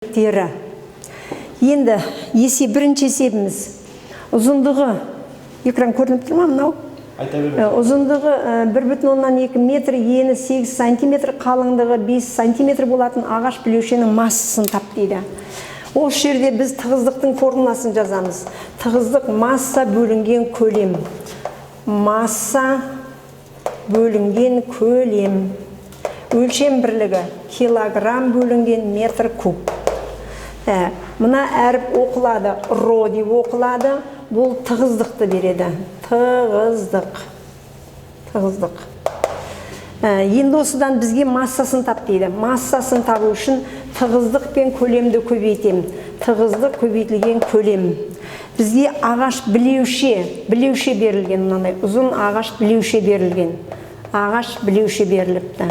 Енді бірінші есебіміз ұзындығы, экран көрініп тұр ма мынау? Ұзындығы 1,2 метр, ені 8 сантиметр, қалыңдығы 5 сантиметр болатын ағаш білеушенің массасын тап дейді. Осы жерде біз тығыздықтың формуласын жазамыз. Тығыздық масса бөлінген көлем. Масса бөлінген көлем. Өлшем бірлігі килограмм бөлінген метр куб. Мына әріп оқылады, ро деп оқылады. Бұл тығыздықты береді. Тығыздық. Енді осыдан бізге массасын тап дейді. Массасын табу үшін тығыздық пен көлемді көбейтем. Тығыздық көбейтілген көлем. Бізге ағаш білеуше берілген. Мынандай ұзын ағаш білеуше берілген. Ағаш білеуше беріліпті.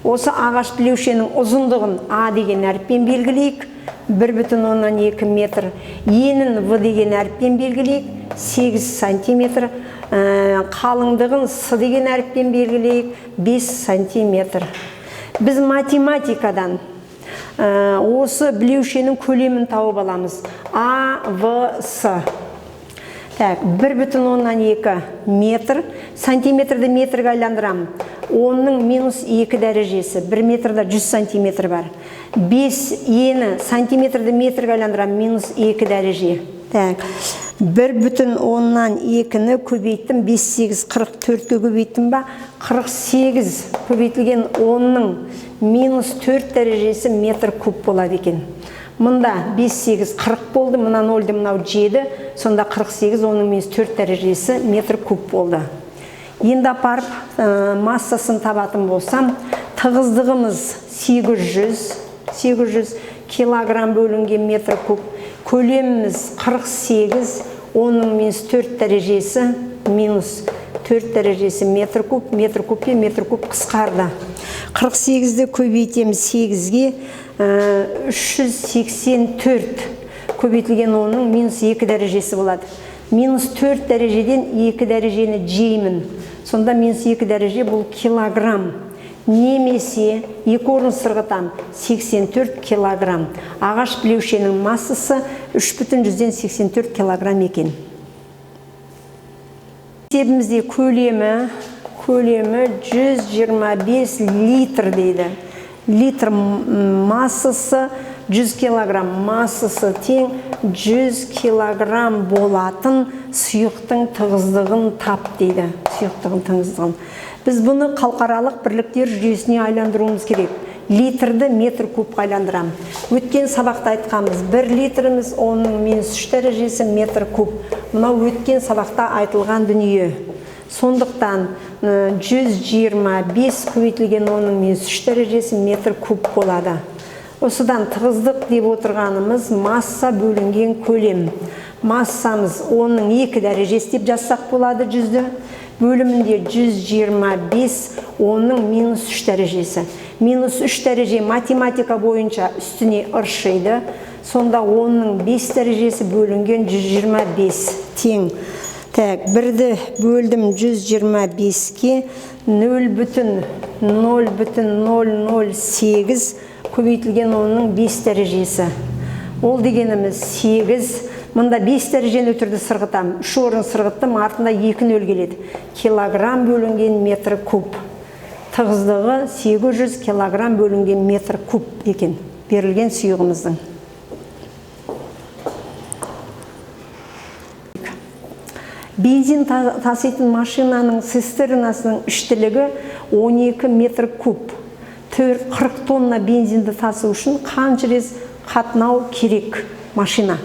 Осы ағаш білеушенің ұзындығын А деген әріппен белгілейік. 1,2 метр. Енін В деген әріппен белгілейік. 8 сантиметр. Қалыңдығын С деген әріппен белгілейік. 5 сантиметр. Біз математикадан осы білеушенің көлемін тауып аламыз. А, В, С. 1,2 метр. Сантиметрді метрге айландырам. Оның минус 2 дәрежесі. 1 метрда 100 сантиметр бар. 5 ені сантиметрді метрге айландырам. Минус 2 дәреже. 1,2-ні көбейттім. 5, 8, 44-ге көбейттім ба? 48 көбейтілген 10-ның минус 4 дәрежесі метр куб болады екен. Мұнда 5, 8, 40 болды. Мұна 0-ді мұнау 7. Сонда 48, оның минус 4 дәрежесі метр куб болды. Енді апарып массасын табатын болсам, тығыздығымыз 800 килограмм бөлінген метр куб. Көлеміміз 48, оның минус 4 дәрежесі, минус 4 дәрежесі метр куб. Метр куб қысқарды. 48-ді көбейтем 8-ге, 384 көбейтілген оның минус 2 дәрежесі болады. Минус 4 дәрежеден 2 дәрежені жеймін. Сонда минус 2 дәреже бұл килограмм. Немесе 2 орын сырғытам 84 килограмм. Ағаш білеушенің массасы 3,84 килограмм екен. Есебімізде көлемі 125 литр дейді. Литр массасы 100 килограмм. Массасы тең 100 килограмм болатын сұйықтың тығыздығын тап дейді. Сұйықтығын тығыздығын. Біз бұны халықаралық бірліктер жүйесіне айландыруымыз керек. Литрді метр кубқа айландырам. Өткен сабақта айтқанбыз. 1 литріміз оның минус 3 дәрежесі метр куб. Мынау өткен сабақта айтылған дүние. Сондықтан 125 көбейтілген оның минус 3 дәрежесі метр куб болады. Осыдан тығыздық деп отырғанымыз масса бөлінген көлем. Массамыз оның 2 дәрежесі деп жазсақ болады 100-ді. Бөлімінде 125, оның минус 3 дәрежесі. Минус 3 дәреже математика бойынша үстіне ыршиды. Сонда оның 5 дәрежесі бөлінген 125 тең. Бірді бөлдім 125-ке 0,0008 көбейтілген оның 5 дәрежесі. Ол дегеніміз 8. Мұнда 5 дәрежені өтірді сырғытам. 3 орын сырғыттым, артында 2 нөл келеді. Килограмм бөлінген метр куб. Тығыздығы 800 килограмм бөлінген метр куб екен. Берілген сұйығымыздың. Бензин таситын машинаның цистернасының үштілігі 12 метр куб. 40 тонна бензинді тасу үшін қанша рет қатынау керек машина?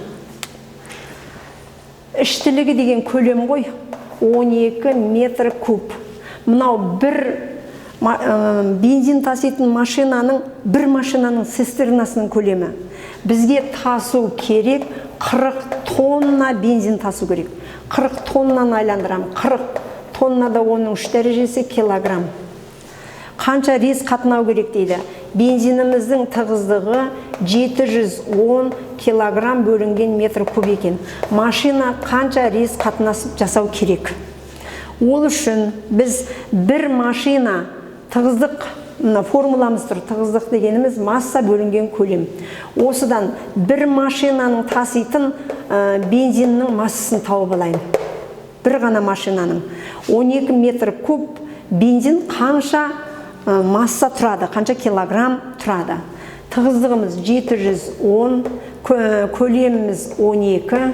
Үштілігі деген көлем ғой, 12 метр куб. Мынау бензин таситын бір машинаның цистернасының көлемі. Бізге тасу керек 40 тонна бензин тасу керек. 40 тоннаны айландырам. 40 тоннада оның 3 дәрежесі килограмм. Қанша рез қатынау керек дейді. Бензиніміздің тығыздығы 710 килограмм бөлінген метр куб екен. Машина қанша рез қатынасып жасау керек. Ол үшін біз бір машина тығыздық формуламыз тұр. Тығыздық дегеніміз масса бөлінген көлем. Осыдан бір машинаның таситын бензиннің массасын тауып алайын. Бір ғана машинаның 12 метр куб бензин қанша масса тұрады, қанша килограмм тұрады. Тығыздығымыз 710, көлеміміз 12.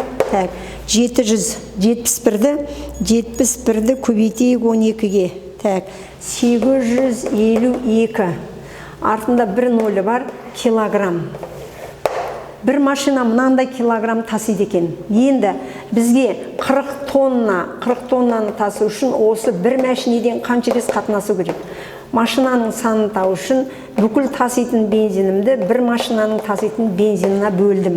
771-ді көбейтейік 12-ге. 852. Артында бір нөлі бар, килограмм. Бір машина мынандай килограмм тасиды екен. Енді бізге 40 тоннаны тасу үшін осы бір машинеден қанша рет қатынасу керек. Машинаның санын тау үшін бүкіл таситын бензинімді бір машинаның таситын бензинына бөлдім.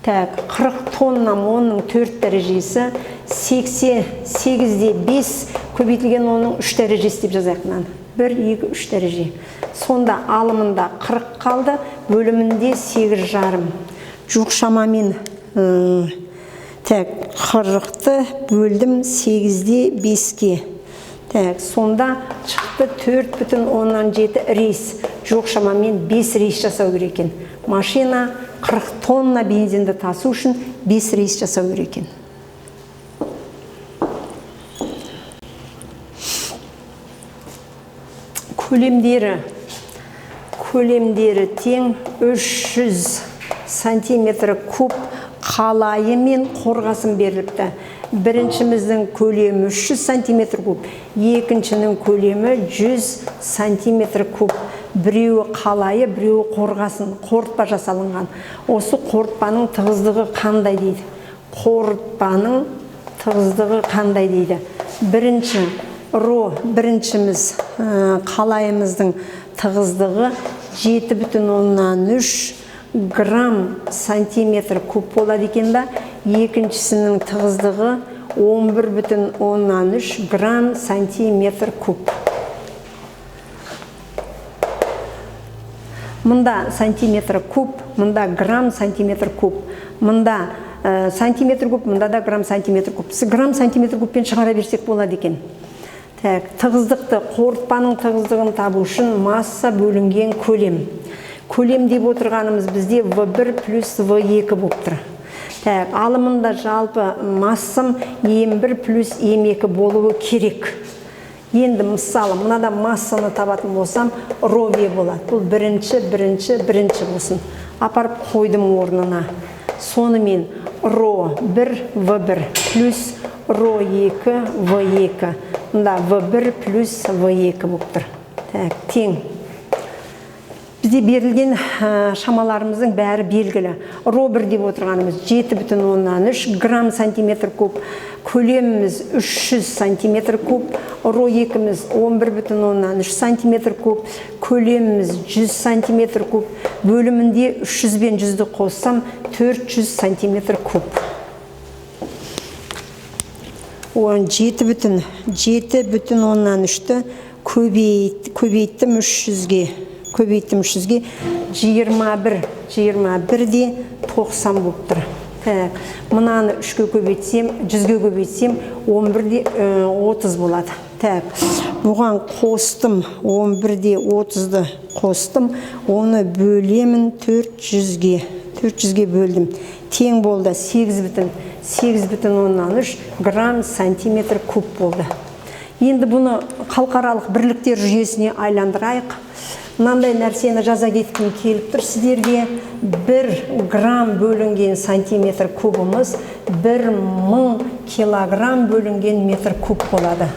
40 тоннам 10-ның 4 дәрежесі, 8-де 5 көбейтілген 10-ның 3 дәрежесі деп жазайық. 1, 2, 3 дәреже. Сонда алымында 40 қалды, бөлімінде 8,5. Жоқ шамамен 40-ты бөлдім 8-де 5-ке. Сонда шықты 4,7 рейс. Жоқ шамамен 5 рейс жасау керек екен. Машина 40 тонна бензинді тасу үшін 5 рейс жасау керек екен. Көлемдері тең 300 сантиметр куб қалайы мен қорғасын беріліпті. Біріншіміздің көлемі 300 сантиметр куб, екіншінің көлемі 100 сантиметр куб. Біреуі қалайы, біреуі қорғасын, қорытпа жасалынған. Осы қорытпаның тығыздығы қандай дейді? Қорытпаның тығыздығы қандай дейді? Біріншіміз қалайымыздың тығыздығы 7,3 грамм сантиметр куб болады екен ба? Екіншісінің тығыздығы 11,3 грамм сантиметр куб. Мұнда сантиметр куб, мұнда грамм сантиметр куб. Мұнда сантиметр куб, мұнда да грамм сантиметр куб. Грамм сантиметр кубпен шығара берсек болады екен. Тығыздықты, қорытпаның тығыздығын табу үшін масса бөлінген көлем. Көлем деп отырғанымыз бізде В1 плюс В2 болып тұр. Алымында жалпы массам М1 плюс М2 болуы керек. Енді мысалы, мынада массаны табатын болсам, рове болады. Бұл бірінші болсын. Апарып қойдым орнына. Сонымен ро1 В1 плюс ро2 В2. Мында В1 плюс В2 болып тұр. Тең. Бізде берілген шамаларымыздың бәрі белгілі. Ро1 деп отырғанымыз 7,3 грамм сантиметр куб. Көлеміміз 300 сантиметр куб. Ро2-міз 11,3 сантиметр куб. Көлеміміз 100 сантиметр куб. Бөлімінде 300 бен 100-ді қоссам 400 сантиметр куб. 7,3-ті көбейттім 300-ге. 21 де 90 болып тұр. Мұнаны 3-ге көбейтсем, 100-ге көбейтсем, 11 де 30 болады. Бұған қостым, 11 де 30-ды қостым, оны бөлемін 400-ге. 400-ге бөлдім. Тең болды 8,3 грамм сантиметр куб болды. Енді бұны халықаралық бірліктер жүйесіне айландырайық. Мынандай нәрсені жаза кеткім келіп тұр сіздерге. 1 грамм бөлінген сантиметр кубымыз 1000 килограмм бөлінген метр куб болады.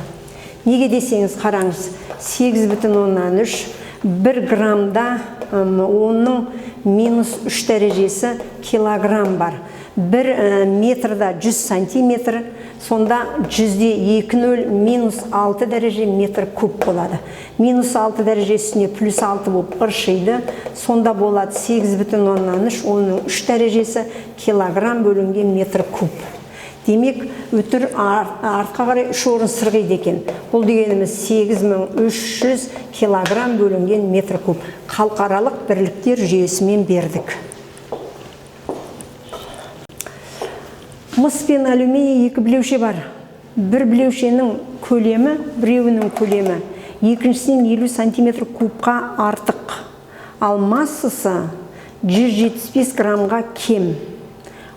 Неге десеңіз қараңыз, 8,3 1 граммда 10-ның минус 3 дәрежесі килограмм бар. 1 метрда 100 сантиметр, сонда 100-де 2,0 минус 6 дәреже метр куб болады. Минус 6 дәрежесіне плюс 6 болып ұршиды, сонда болады 8,3, оның 3 дәрежесі килограмм бөлінген метр куб. Демек, өтір артқа қарай 3 орын сырғиды екен. Бұл дегеніміз 8300 килограмм бөлінген метр куб. Халықаралық бірліктер жүйесімен бердік. Мыс пен алюминий екі білеуше бар. Бір білеушенің көлемі, біреуінің көлемі екіншісінен 50 сантиметр кубқа артық, ал массасы 175 граммға кем.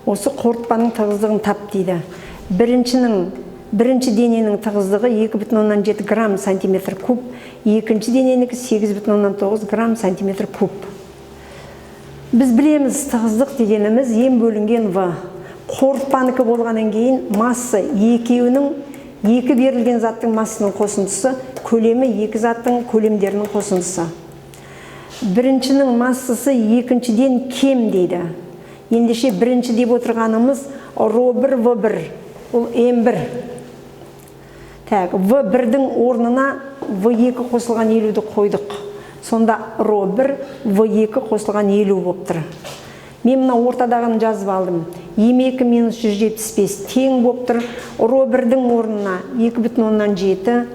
Осы қорытпаның тығыздығын тап дейді. Бірінші дененің тығыздығы 2,7 грамм сантиметр куб, екінші дененікі 8,9 грамм сантиметр куб. Біз білеміз, тығыздық дегеніміз ем бөлінген В. Қорытпаныкі болғаннан кейін масса екеуінің, екі берілген заттың массасының қосындысы, көлемі екі заттың көлемдерінің қосындысы. Біріншінің массасы екіншіден кем дейді. Ендеше бірінші деп отырғанымыз Р1, В1, ол М1. В1-дің орнына В2 қосылған 50-ді қойдық. Сонда Р1, В2 қосылған 50 болып тұр. Мен мына ортадағын жазып алдым. М2 минус 175 тең болып тұр. Р1-дің орнына 2,7.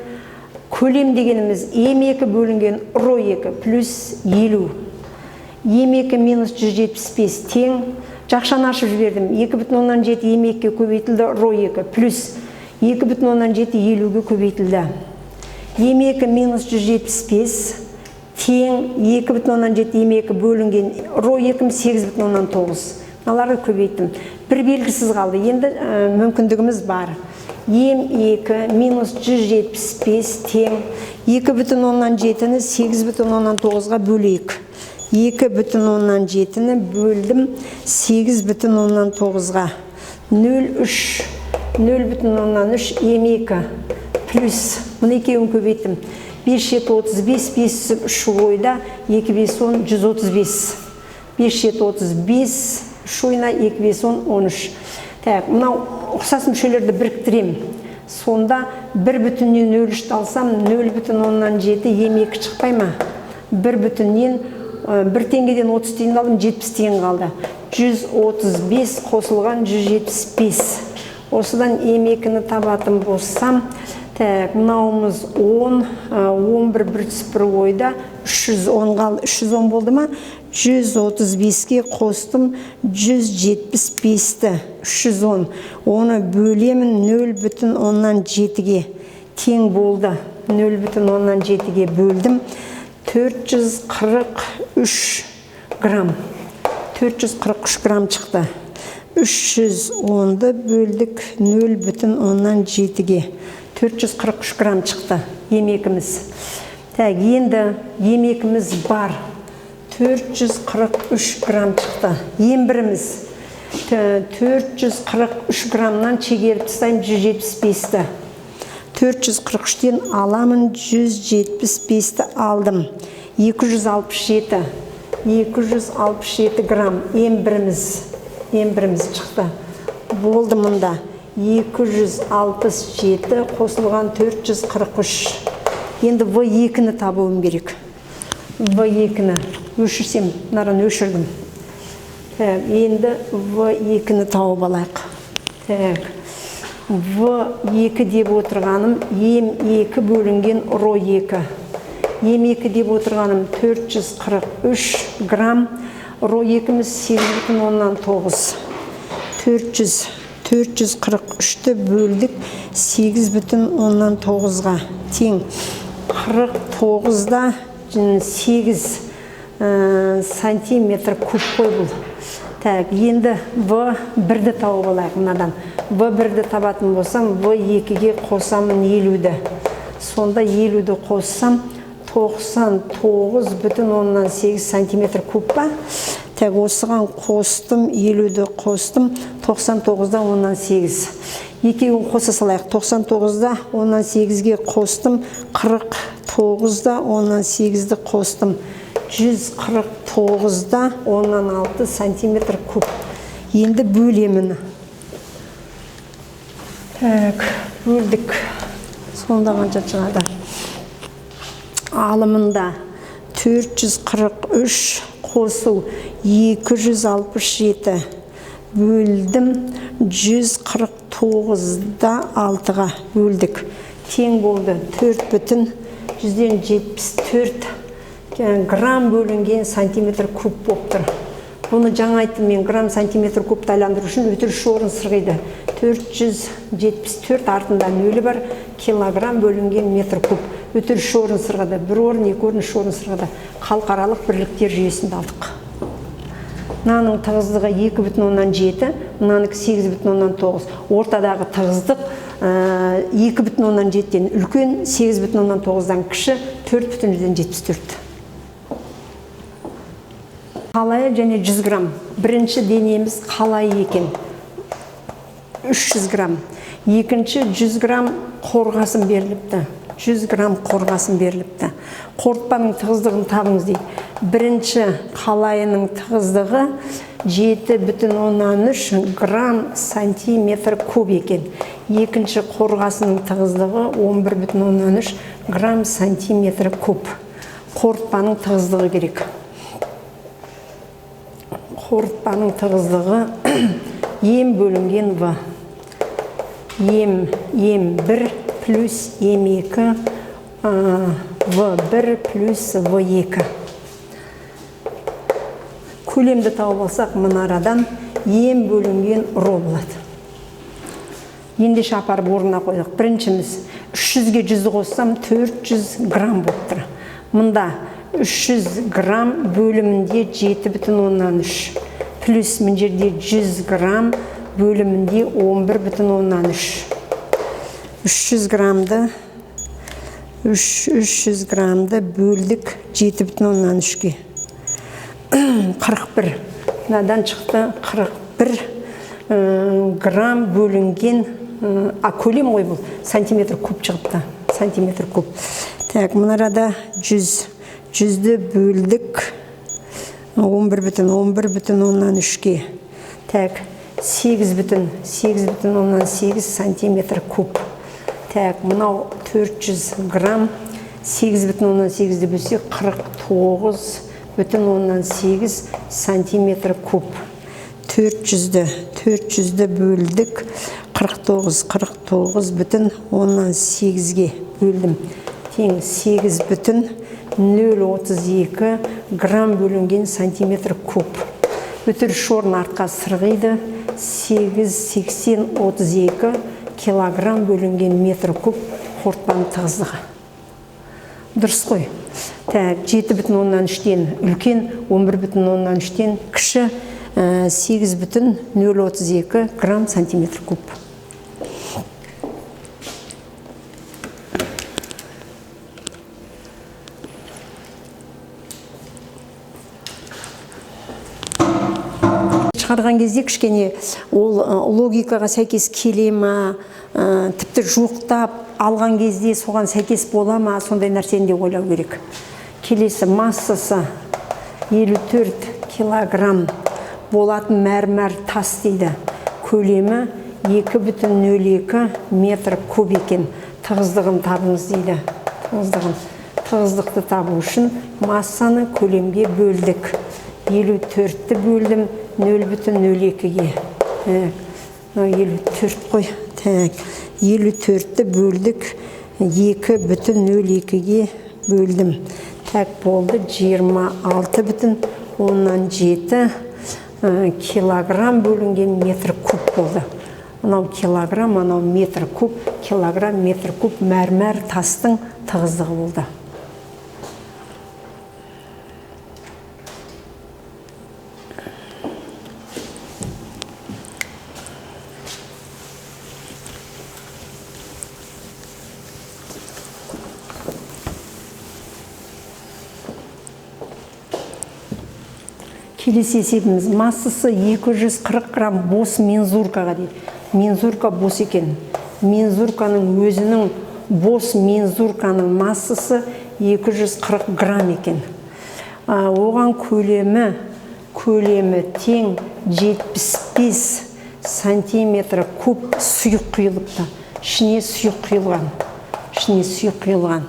Көлем дегеніміз М2 бөлінген Р2 плюс 50. М2 минус 175 тең. Жақшаны ашып жібердім. 2,7 М2-ге көбейтілді Р2 плюс 2,7 50-ге көбейтілді. М2 минус 175 тең 2,7 М2 бөлінген Р2 8,9. Аларды көбейттім. Бір белгісіз қалды. Енді мүмкіндігіміз бар. М2 минус 175 тең 2,7-ні 8,9-ға бөлейік. 2,7-ні бөлдім 8,9-ға. 0,3 М2 плюс, мұны екеуін көбейттім. 5,35, 5 ойда 2 5 10 135. 5,35 ойына 2 5 10 13. Мұнау ұқсас мүшелерді біріктірем. Сонда 1,03 алсам 0,7 М2 шықпай ма? 1,1 теңгеден 30 теңге алдым, 70 теңге қалды. 135 қосылған 175. Осыдан М2-ні табатын болсам, мынауымыз 10, 11 1 ойда 310 қалды. 310 болды ма? 135-ке қостым 175-ті. 310. Оны бөлемін 0,7-ге. Тең болды. 0,7-ге бөлдім. 443 грамм. 443 грамм шықты. 310-ды бөлдік 0,7-ге. 443 грамм шықты М2-міз. Енді М2-міз бар. 443 грамм шықты. М1-міз 443 граммнан шегеріп тастаймын 175-ті. 443-тен аламын 175-ті алдым. 267 грамм М1-міз шықты. Болды мұнда. 267 қосылған 443. Енді В2-ні табуым керек. В2-ні өшірсем, наран өшірдім. Енді В2-ні тауып алайық. В2 деп отырғаным М2 бөлінген Р2. М2 деп отырғаным 443 грамм. Р2-міз 8,9. 443-ті бөлдік 8,9-ға. Тең 49-да 8 сантиметр куб қой бұл. Енді В1-ді тауып алайық мынадан. В1-ді табатын болсам, В2-ге қосамын 50-ді. Сонда 50-ді қоссам 99,8 сантиметр куб ба. Осыған қостым, 50-ді қостым, 99,8. Екеуін қоса салайық. 99,8-ге қостым, 49,8-ді қостым. 149,6 сантиметр куб. Енді бөлемін. Бөлдік. Сонда қанша шығады. Алымында 443 қосу 267 бөлдім 149-да 6-ға бөлдік. Тең болды 4,174 грамм бөлінген сантиметр куб болып тұр. Бұны жаңа айттым мен, грамм сантиметр кубты айландыру үшін өтіріш орын сырғиды. 474 артында нөлі бар, килограмм бөлінген метр куб. өтір 3 орын сырғада, 1 орын, 2 орын, 3 орын сырғада халықаралық бірліктер жүйесінде алдық. Мынаның тығыздығы 2,7, мынаның 8,9. Ортадағы тығыздық 2,7-ден үлкен, 8,9-дан кіші, 4,74. Қалайы және 100 грамм. Бірінші денеміз қалайы екен. 300 грамм. Екінші 100 грамм қорғасын беріліпті. 100 грамм қорғасын беріліпті. Қорытпаның тығыздығын табыңыз дейді. Бірінші қалайының тығыздығы 7,3 грамм сантиметр куб екен. Екінші қорғасының тығыздығы 11,3 грамм сантиметр куб. Қорытпаның тығыздығы керек. Қорытпаның тығыздығы ем бөлінген В. Ем1 плюс Ем2, В1 плюс В2. Көлемді тауып алсақ, мұнарадан ем бөлінген ро болады. Ендеше апарып орнына қойдық. Біріншіміз 300-ге 100 қоссам 400 грамм болып тұр. Мұнда 300 грамм бөлімінде 7,3 плюс мына жерде 100 грамм бөлімінде 11,3. 300 граммды бөлдік 7,3-ге. 41. Мынадан шықты 41 грамм бөлінген, көлем ғой бұл, сантиметр куб шығыпты. Сантиметр куб. Так, мұнарада 100-ді бөлдік 11,3-ге. Так, 8,8 сантиметр куб. Так, мынау 400 грамм, 8,8-ді бөлсек 49,8 сантиметр куб. 400-ді бөлдік 49,8-ге бөлдім. Тең 8,032 грамм бөлінген сантиметр куб. Өтір шорын артқа сырғиды. 8,80-32 килограмм бөлінген метр куб қорытпаның тығыздығы. Дұрыс қой. Так, 7,3-ден үлкен, 11,3-ден кіші, 8,032 грамм сантиметр куб. Шығарған кезде кішкене ол логикаға сәйкес келе ма, тіпті жоқтап алған кезде соған сәйкес бола ма, сондай нәрсені де ойлау керек. Келесі массасы 54 килограмм болатын мәрмәр тас дейді. Көлемі 2,02 метр куб екен. Тығыздығын табыңыз дейді. Тығыздықты табу үшін массаны көлемге бөлдік. 54-ті бөлдім 0,02-ге. 54 қой. 54-ті бөлдік 2,02-ге бөлдім. Так, болды 26,7 килограмм бөлінген метр куб болды. Анау килограмм, анау метр куб, килограмм, метр куб мәрмәр тастың тығыздығы болды. Келесі есебіміз массасы 240 грамм бос мензуркаға дейді. Мензурка бос екен. Мензурканың өзінің бос мензурканың массасы 240 грамм екен. Оған көлемі тең 75 сантиметр куб сұйық құйылыпты. Ішіне сұйық құйылған.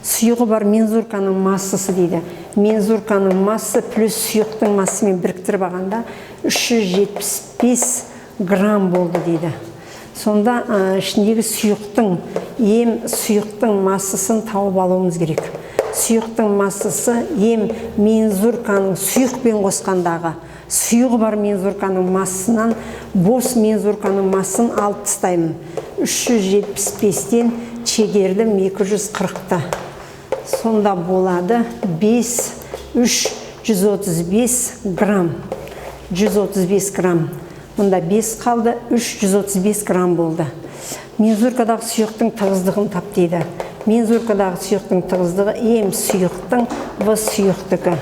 Сұйығы бар мензурканың массасы дейді. Мензурканың массы плюс сұйықтың массымен біріктіріп алғанда 375 грамм болды дейді. Сонда ішіндегі сұйықтың массасын тауып алуымыз керек. Сұйықтың массасы мензурканың сұйықпен қосқандағы сұйығы бар мензурканың массынан бос мензурканың массын алып тастаймын. 375-тен шегердім 240-ты. Сонда болады 135 грамм. 135 грамм. Мұнда 5 қалды, 135 грамм болды. Мензуркадағы сұйықтың тығыздығын тап дейді. Мензуркадағы сұйықтың тығыздығы ем сұйықтың В сұйықтығы.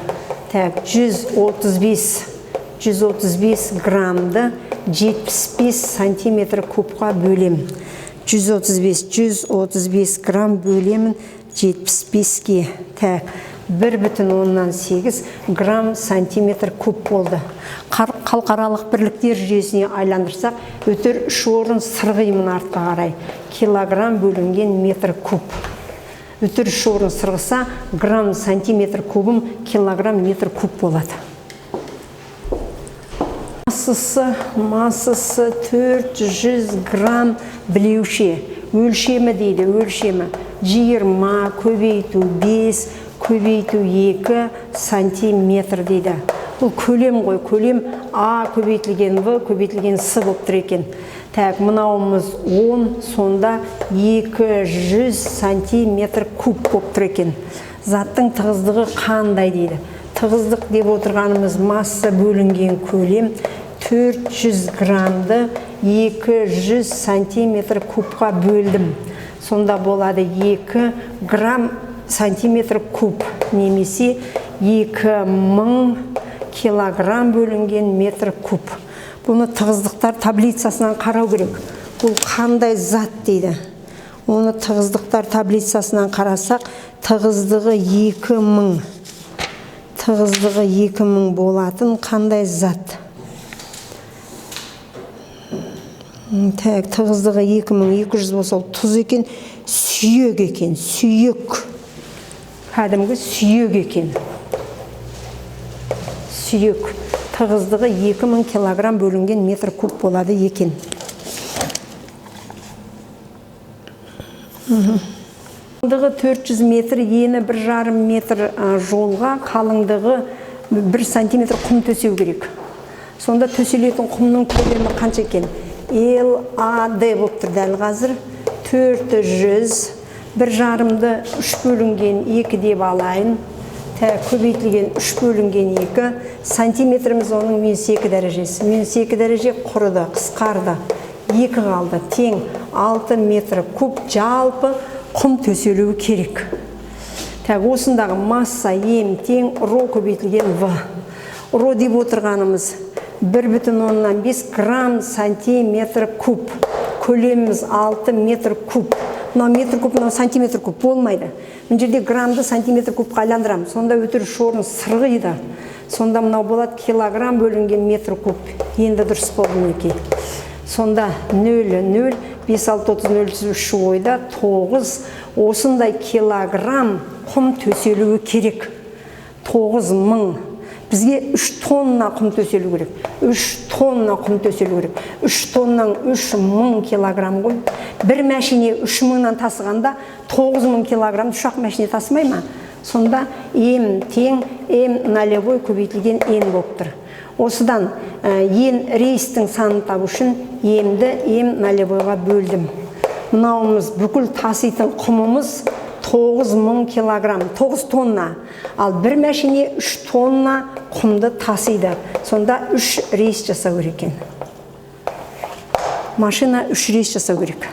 135 граммды 75 сантиметр кубқа бөлем. 135 грамм бөлемін 75-ке. 1,8 грамм сантиметр куб болды. Халықаралық бірліктер жүйесіне айландырсақ, өтір 3 орын сырғимын артқа қарай. Килограмм бөлінген метр куб. Өтір 3 орын сырғыса, грамм сантиметр кубым килограмм метр куб болады. Массасы 400 грамм білеуші. Өлшемі дейді, өлшемі. 20 көбейту 5 көбейту 2 сантиметр дейді. Бұл көлем ғой, көлем А көбейтілген В көбейтілген С болып тұр екен. Мынауымыз 10, сонда 200 сантиметр куб болып тұр екен. Заттың тығыздығы қандай дейді. Тығыздық деп отырғанымыз масса бөлінген көлем 400 граммды 200 сантиметр кубқа бөлдім. Сонда болады 2 грамм сантиметр куб, немесе 2000 килограмм бөлінген метр куб. Бұны тығыздықтар таблицасынан қарау керек. Бұл қандай зат дейді. Оны тығыздықтар таблицасынан қарасақ, тығыздығы 2000. Тығыздығы 2000 болатын қандай зат. Тығыздығы 2200 болса, тұз екен, сүйек екен, сүйек. Кәдімгі сүйек екен. Сүйек. Тығыздығы 2000 килограмм бөлінген метр куб болады екен. Қалыңдығы 400 метр, ені 1,5 метр жолға, қалыңдығы 1 сантиметр құм төсеу керек. Сонда төселетін құмның көлемі қанша екен? ЛАД болып тұр дәл қазір. 400, 1,5-ды 3 бөлінген 2 деп алайын. Көбейтілген 3 бөлінген 2. Сантиметріміз оның -2 дәрежесі. -2 дәреже құрыды, қысқарды. 2 қалды. Тең 6 метр куб жалпы құм төселуі керек. Осындағы масса ем тең ро көбейтілген В. Ро деп отырғанымыз 1,5 грамм сантиметр куб. Көлеміміз 6 метр куб. Мына метр куб, мына сантиметр куб болмайды. Мына жерде граммды сантиметр кубқа айландырам. Сонда өтір шорын сырғиды. Сонда мынау болады килограмм бөлінген метр куб. Енді дұрыс болды мінекей. Сонда 0, 5, 6, 30, 03 ойда 9. Осындай килограмм құм төселуі керек. 9000. Бізге 3 тонна құм төселу керек. 3 тонна құм төселу керек. 3 тоннан 3000 килограмм ғой. Бір мәшине 3000-нан тасығанда 9000 килограмм ұшақ мәшине тасымай ма? Сонда ем тең м нолевой көбейтілген н болып тұр. Осыдан ен рейстің санын табу үшін емді м нолевойға бөлдім. Мынауымыз бүкіл таситын құмымыз 9000 килограмм, 9 тонна. Ал бір мәшине 3 тонна құмды тасиды. Сонда 3 рейс жасау керек екен. Машина 3 рейс жасау керек.